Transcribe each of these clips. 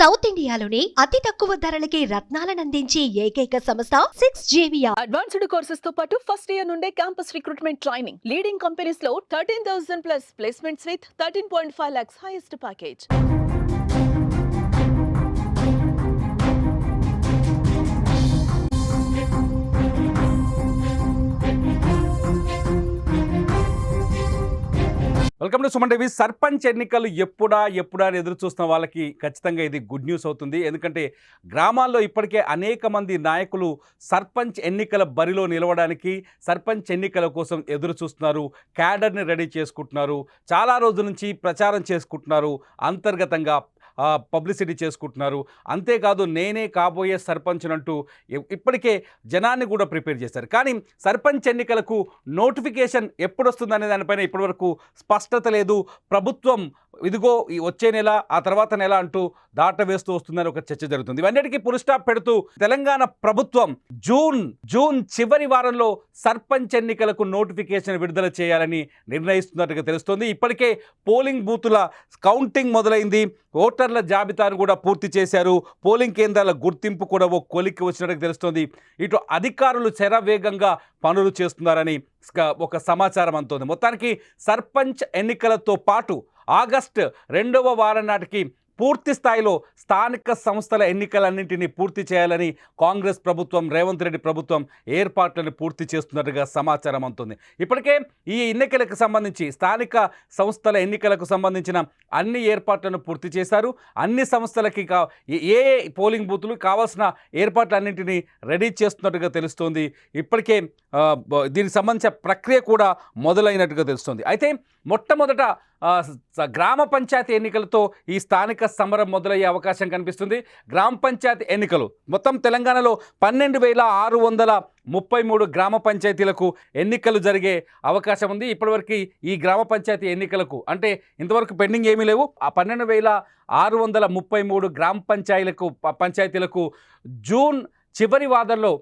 South ఇండియాలోని అతి తక్కువ ధరలకి రత్నాలనందించే ఏకైక సంస్థ 6JVR. అడ్వాన్స్డ్ కోర్సెస్ తో పాటు ఫస్ట్ ఇయర్ నుండే campus recruitment training leading companies లో 13,000 plus placements with 13.5 lakhs highest package. Welcome to Suman TV. Sarpanch ఎన్నికలు ఎప్పుడా అని ఎదురు చూస్తున్న వాళ్ళకి ఖచ్చితంగా ఇది గుడ్ న్యూస్ అవుతుంది. ఎందుకంటే గ్రామాల్లో ఇప్పటికే అనేక మంది నాయకులు సర్పంచ్ ఎన్నికల బరిలో నిలవడానికి, సర్పంచ్ ఎన్నికల కోసం ఎదురు చూస్తున్నారు. క్యాడర్ని రెడీ చేసుకుంటున్నారు. చాలా రోజుల నుంచి ప్రచారం చేసుకుంటున్నారు. అంతర్గతంగా పబ్లిసిటీ చేసుకుంటున్నారు. అంతేకాదు నేనే కాబోయే సర్పంచ్ అంటూ ఇప్పటికే జనాన్ని కూడా ప్రిపేర్ చేశారు. కానీ సర్పంచ్ ఎన్నికలకు నోటిఫికేషన్ ఎప్పుడు వస్తుందనే దానిపైన ఇప్పటివరకు స్పష్టత లేదు. ప్రభుత్వం ఇదిగో ఈ వచ్చే నెల, ఆ తర్వాత నెల అంటూ దాట వేస్తూ వస్తుందని ఒక చర్చ జరుగుతుంది. ఇవన్నిటికీ పుల్ స్టాప్ పెడుతూ తెలంగాణ ప్రభుత్వం జూన్ చివరి వారంలో సర్పంచ్ ఎన్నికలకు నోటిఫికేషన్ విడుదల చేయాలని నిర్ణయిస్తున్నట్టుగా తెలుస్తోంది. ఇప్పటికే పోలింగ్ బూతుల కౌంటింగ్ మొదలైంది. ఓటర్ల జాబితాను కూడా పూర్తి చేశారు. పోలింగ్ కేంద్రాల గుర్తింపు కూడా ఓ కొలిక్కి వచ్చినట్టుగా తెలుస్తోంది. ఇటు అధికారులు శరవేగంగా పనులు చేస్తున్నారని ఒక సమాచారం అందుతోంది. మొత్తానికి సర్పంచ్ ఎన్నికలతో పాటు ఆగస్టు 2వ వారం నాటికి పూర్తి స్థాయిలో స్థానిక సంస్థల ఎన్నికలన్నింటినీ పూర్తి చేయాలని కాంగ్రెస్ ప్రభుత్వం, రేవంత్ రెడ్డి ప్రభుత్వం ఏర్పాట్లను పూర్తి చేస్తున్నట్టుగా సమాచారం అందుతుంది. ఇప్పటికే ఈ ఎన్నికలకు సంబంధించి స్థానిక సంస్థల ఎన్నికలకు సంబంధించిన అన్ని ఏర్పాట్లను పూర్తి చేశారు. అన్ని సంస్థలకి ఏ పోలింగ్ బూతులు కావాల్సిన ఏర్పాట్లన్నింటినీ రెడీ చేస్తున్నట్టుగా తెలుస్తోంది. ఇప్పటికే దీనికి సంబంధించిన ప్రక్రియ కూడా మొదలైనట్టుగా తెలుస్తోంది. అయితే మొట్టమొదట గ్రామ పంచాయతీ ఎన్నికలతో ఈ స్థానిక సమరం మొదలయ్యే అవకాశం కనిపిస్తుంది. గ్రామ పంచాయతీ ఎన్నికలు మొత్తం తెలంగాణలో 12,633 గ్రామ పంచాయతీలకు ఎన్నికలు జరిగే అవకాశం ఉంది. ఇప్పటివరకు ఈ గ్రామ పంచాయతీ ఎన్నికలకు అంటే ఇంతవరకు పెండింగ్ ఏమీ లేవు. ఆ 12,633 గ్రామ పంచాయతీలకు జూన్ చివరి వారంలో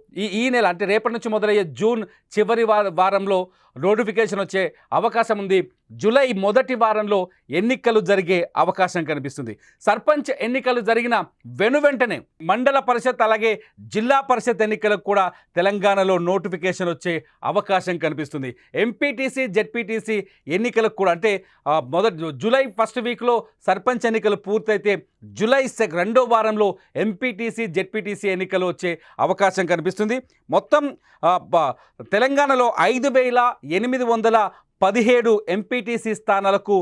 ఈ నెల అంటే రేపటి నుంచి మొదలయ్యే జూన్ చివరి వారంలో నోటిఫికేషన్ వచ్చే అవకాశం ఉంది. జూలై మొదటి వారంలో ఎన్నికలు జరిగే అవకాశం కనిపిస్తుంది. సర్పంచ్ ఎన్నికలు జరిగిన వెంటనే మండల పరిషత్ అలాగే జిల్లా పరిషత్ ఎన్నికలకు కూడా తెలంగాణలో నోటిఫికేషన్ వచ్చే అవకాశం కనిపిస్తుంది. ఎంపీటీసీ, జెడ్పీటీసీ ఎన్నికలకు కూడా అంటే జూలై ఫస్ట్ వీక్లో సర్పంచ్ ఎన్నికలు పూర్తయితే జూలై 2వ వారంలో ఎంపీటీసీ, జెడ్పీటీసీ ఎన్నికలు వచ్చే అవకాశం కనిపిస్తుంది. మొత్తం తెలంగాణలో 5,817 ఎంపీటీసీ స్థానాలకు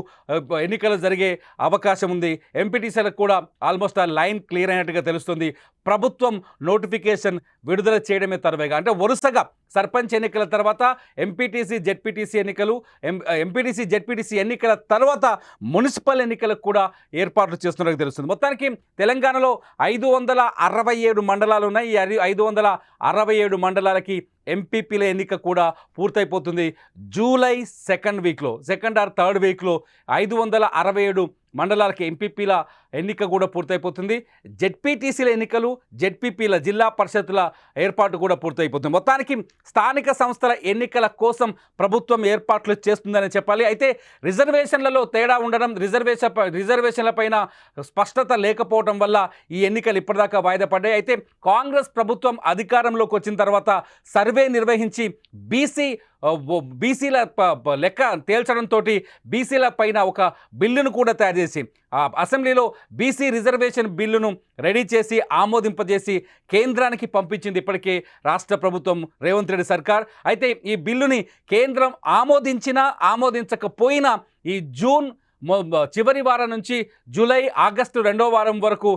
ఎన్నికలు జరిగే అవకాశం ఉంది. ఎంపీటీసీలకు కూడా ఆల్మోస్ట్ ఆ లైన్ క్లియర్ అయినట్టుగా తెలుస్తుంది. ప్రభుత్వం నోటిఫికేషన్ విడుదల చేయడమే తరువేగా అంటే వరుసగా సర్పంచ్ ఎన్నికల తర్వాత ఎంపీటీసీ, జెడ్పీటీసీ ఎన్నికలు, ఎంపీటీసీ, జెడ్పీటీసీ ఎన్నికల తర్వాత మున్సిపల్ ఎన్నికలకు కూడా ఏర్పాట్లు చేస్తున్నట్టు తెలుస్తుంది. మొత్తానికి తెలంగాణలో 567 మండలాలు ఉన్నాయి. ఈ 567 మండలాలకి ఎంపీపీల ఎన్నిక కూడా పూర్తయిపోతుంది. జూలై సెకండ్ ఆర్ థర్డ్ వీక్లో 567 మండలాలకి ఎంపీపీల ఎన్నిక కూడా పూర్తయిపోతుంది. జెడ్పీటీసీల ఎన్నికలు, జెడ్పీపీల జిల్లా పరిషత్తుల ఏర్పాటు కూడా పూర్తయిపోతుంది. మొత్తానికి స్థానిక సంస్థల ఎన్నికల కోసం ప్రభుత్వం ఏర్పాట్లు చేస్తుందని చెప్పాలి. అయితే రిజర్వేషన్లలో తేడా ఉండడం, రిజర్వేషన్లపైన స్పష్టత లేకపోవడం వల్ల ఈ ఎన్నికలు ఇప్పటిదాకా వాయిదా పడ్డాయి. అయితే కాంగ్రెస్ ప్రభుత్వం అధికారంలోకి వచ్చిన తర్వాత సర్వే నిర్వహించి బీసీల లెక్క తేల్చడంతో బీసీల పైన ఒక బిల్లును కూడా తయారు చేసి అసెంబ్లీలో బీసీ రిజర్వేషన్ బిల్లును రెడీ చేసి ఆమోదింపజేసి కేంద్రానికి పంపించింది ఇప్పటికే రాష్ట్ర ప్రభుత్వం, రేవంత్ రెడ్డి సర్కార్. అయితే ఈ బిల్లుని కేంద్రం ఆమోదించకపోయినా ఈ జూన్ చివరి వారం నుంచి జూలై, ఆగస్టు 2వ వారం వరకు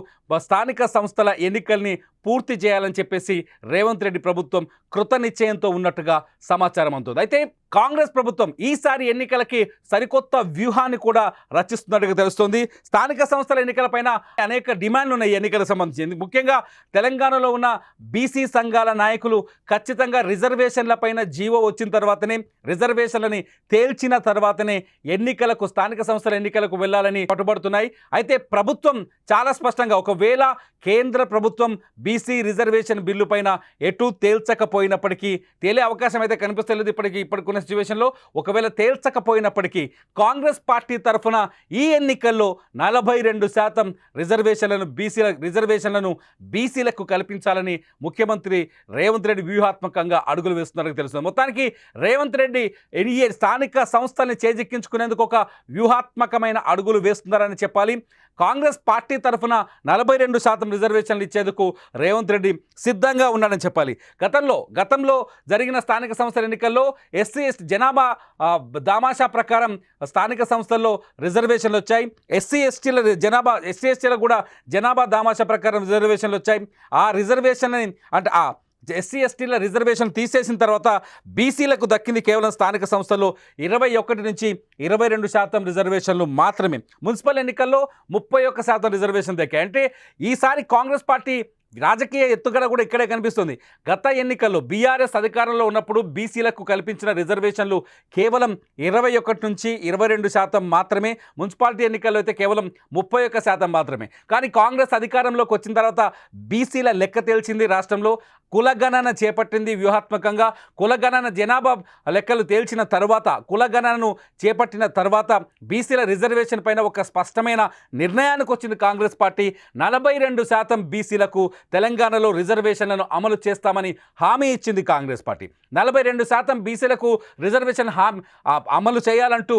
స్థానిక సంస్థల ఎన్నికల్ని పూర్తి చేయాలని చెప్పేసి రేవంత్ రెడ్డి ప్రభుత్వం కృత నిశ్చయంతో ఉన్నట్టుగా సమాచారం అందుతుంది. అయితే కాంగ్రెస్ ప్రభుత్వం ఈసారి ఎన్నికలకి సరికొత్త వ్యూహాన్ని కూడా రచిస్తున్నట్టుగా తెలుస్తోంది. స్థానిక సంస్థల ఎన్నికలపైన అనేక డిమాండ్లు ఉన్నాయి. ఎన్నికలకు సంబంధించి ముఖ్యంగా తెలంగాణలో ఉన్న బీసీ సంఘాల నాయకులు ఖచ్చితంగా రిజర్వేషన్లపైన జీవో వచ్చిన తర్వాతనే, రిజర్వేషన్లని తేల్చిన తర్వాతనే స్థానిక సంస్థల ఎన్నికలకు వెళ్ళాలని పట్టుబడుతున్నాయి. అయితే ప్రభుత్వం చాలా స్పష్టంగా ఒకవేళ కేంద్ర ప్రభుత్వం బీసీ రిజర్వేషన్ బిల్లు పైన ఎటు తేల్చకపోయినప్పటికీ, తేలే అవకాశం అయితే కనిపిస్తలేదు ఇప్పటికున్న సిచ్యువేషన్లో. ఒకవేళ తేల్చకపోయినప్పటికీ కాంగ్రెస్ పార్టీ తరఫున ఈ ఎన్నికల్లో 42% రిజర్వేషన్లను బీసీలకు కల్పించాలని ముఖ్యమంత్రి రేవంత్ రెడ్డి వ్యూహాత్మకంగా అడుగులు వేస్తున్నారని తెలుస్తుంది. మొత్తానికి రేవంత్ రెడ్డి స్థానిక సంస్థల్ని చేజిక్కించుకునేందుకు ఒక వ్యూహాత్మకమైన అడుగులు వేస్తున్నారని చెప్పాలి. కాంగ్రెస్ పార్టీ తరఫున 42% రిజర్వేషన్లు ఇచ్చేందుకు రేవంత్ రెడ్డి సిద్ధంగా ఉన్నాడని చెప్పాలి. గతంలో జరిగిన స్థానిక సంస్థల ఎన్నికల్లో ఎస్సీ ఎస్టీ జనాభా దామాషా ప్రకారం స్థానిక సంస్థల్లో రిజర్వేషన్లు వచ్చాయి. ఎస్సీ ఎస్టీలకు కూడా జనాభా దామాషా ప్రకారం రిజర్వేషన్లు వచ్చాయి. ఆ రిజర్వేషన్ అంటే ఎస్సీ ఎస్టీల రిజర్వేషన్ తీసేసిన తర్వాత బీసీలకు దక్కింది కేవలం స్థానిక సంస్థల్లో 21 నుంచి 22% రిజర్వేషన్లు మాత్రమే. మున్సిపల్ ఎన్నికల్లో 31% రిజర్వేషన్ దక్కాయి. అంటే ఈసారి కాంగ్రెస్ పార్టీ రాజకీయ ఎత్తుగడ కూడా ఇక్కడే కనిపిస్తుంది. గత ఎన్నికల్లో బీఆర్ఎస్ అధికారంలో ఉన్నప్పుడు బీసీలకు కల్పించిన రిజర్వేషన్లు కేవలం 21 నుంచి 22% మాత్రమే. మున్సిపాలిటీ ఎన్నికల్లో అయితే కేవలం 31% మాత్రమే. కానీ కాంగ్రెస్ అధికారంలోకి వచ్చిన తర్వాత బీసీల లెక్క తేల్చింది. రాష్ట్రంలో కులగణన చేపట్టింది వ్యూహాత్మకంగా. కులగణన జనాభా లెక్కలు తేల్చిన తర్వాత, కులగణనను చేపట్టిన తర్వాత బీసీల రిజర్వేషన్ పైన ఒక స్పష్టమైన నిర్ణయానికి వచ్చింది కాంగ్రెస్ పార్టీ. 42% బీసీలకు తెలంగాణలో రిజర్వేషన్లను అమలు చేస్తామని హామీ ఇచ్చింది కాంగ్రెస్ పార్టీ. 42% బీసీలకు రిజర్వేషన్ అమలు చేయాలంటూ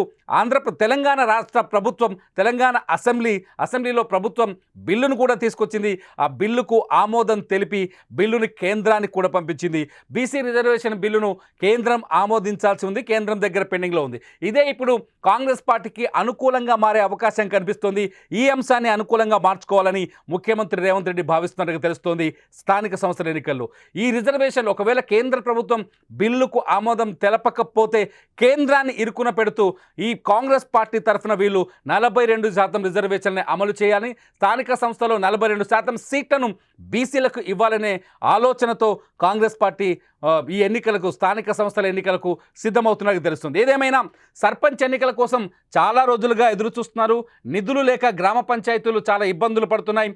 తెలంగాణ రాష్ట్ర ప్రభుత్వం, తెలంగాణ అసెంబ్లీలో ప్రభుత్వం బిల్లును కూడా తీసుకొచ్చింది. ఆ బిల్లుకు ఆమోదం తెలిపి బిల్లుని కేంద్రానికి కూడా పంపించింది. బీసీ రిజర్వేషన్ బిల్లును కేంద్రం ఆమోదించాల్సి ఉంది. కేంద్రం దగ్గర పెండింగ్లో ఉంది. ఇదే ఇప్పుడు కాంగ్రెస్ పార్టీకి అనుకూలంగా మారే అవకాశం కనిపిస్తోంది. ఈ అంశాన్ని అనుకూలంగా మార్చుకోవాలని ముఖ్యమంత్రి రేవంత్ రెడ్డి భావిస్తున్నట్టుగా తెలుస్తోంది. స్థానిక సంస్థల ఎన్నికల్లో ఈ రిజర్వేషన్లు ఒకవేళ కేంద్ర ప్రభుత్వం బిల్లుకు ఆమోదం తెలపకపోతే కేంద్రాన్ని ఇరుకున పెడుతూ ఈ కాంగ్రెస్ పార్టీ తరఫున వీళ్ళు 42% రిజర్వేషన్ని అమలు చేయాలని, స్థానిక సంస్థలో 42% సీట్లను బీసీలకు ఇవ్వాలనే ఆలోచనతో కాంగ్రెస్ పార్టీ ఈ ఎన్నికలకు, స్థానిక సంస్థల ఎన్నికలకు సిద్ధమవుతున్నట్టు తెలుస్తుంది. ఏదేమైనా సర్పంచ్ ఎన్నికల కోసం చాలా రోజులుగా ఎదురు చూస్తున్నారు. నిధులు లేక గ్రామ పంచాయతీలు చాలా ఇబ్బందులు పడుతున్నాయి.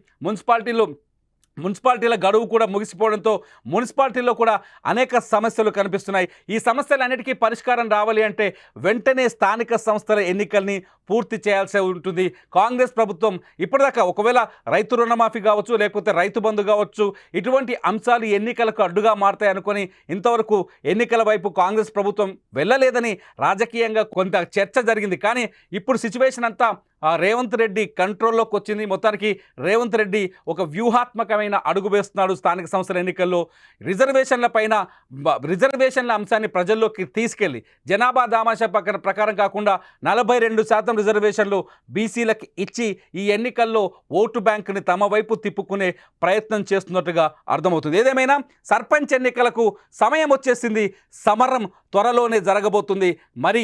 మున్సిపాలిటీల గడువు కూడా ముగిసిపోవడంతో మున్సిపాలిటీల్లో కూడా అనేక సమస్యలు కనిపిస్తున్నాయి. ఈ సమస్యలన్నిటికీ పరిష్కారం రావాలి అంటే వెంటనే స్థానిక సంస్థల ఎన్నికల్ని పూర్తి చేయాల్సి ఉంటుంది. కాంగ్రెస్ ప్రభుత్వం ఇప్పటిదాకా ఒకవేళ రైతు రుణమాఫీ కావచ్చు, లేకపోతే రైతు బంధు కావచ్చు, ఇటువంటి అంశాలు ఎన్నికలకు అడ్డుగా మారతాయి అనుకొని ఇంతవరకు ఎన్నికల వైపు కాంగ్రెస్ ప్రభుత్వం వెళ్ళలేదని రాజకీయంగా కొంత చర్చ జరిగింది. కానీ ఇప్పుడు సిచ్యువేషన్ అంతా రేవంత్ రెడ్డి కంట్రోల్లోకి వచ్చింది. మొత్తానికి రేవంత్ రెడ్డి ఒక వ్యూహాత్మకమైన అడుగు వేస్తున్నాడు. స్థానిక సంస్థల ఎన్నికల్లో రిజర్వేషన్ల అంశాన్ని ప్రజల్లోకి తీసుకెళ్ళి జనాభా దామాషా ప్రకారం కాకుండా 42% రిజర్వేషన్లు బీసీలకు ఇచ్చి ఈ ఎన్నికల్లో ఓటు బ్యాంకుని తమ వైపు తిప్పుకునే ప్రయత్నం చేస్తున్నట్టుగా అర్థమవుతుంది. ఏదేమైనా సర్పంచ్ ఎన్నికలకు సమయం వచ్చేసింది. సమరం త్వరలోనే జరగబోతుంది. మరి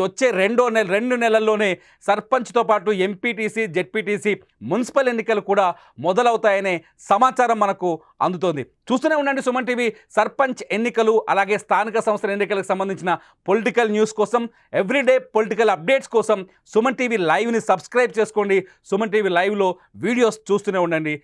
వచ్చే 2 నెలల్లోనే సర్పంచ్తో పాటు ఎంపీటీసీ, జెడ్పీటీసీ, మున్సిపల్ ఎన్నికలు కూడా మొదలవుతాయనే సమాచారం మనకు అందుతోంది. చూస్తూనే ఉండండి సుమన్ టీవీ. సర్పంచ్ ఎన్నికలు అలాగే స్థానిక సంస్థల ఎన్నికలకు సంబంధించిన పొలిటికల్ న్యూస్ కోసం, ఎవ్రీడే పొలిటికల్ అప్డేట్స్ కోసం సుమన్ టీవీ లైవ్ని సబ్స్క్రైబ్ చేసుకోండి. సుమన్ టీవీ లైవ్లో వీడియోస్ చూస్తూనే ఉండండి.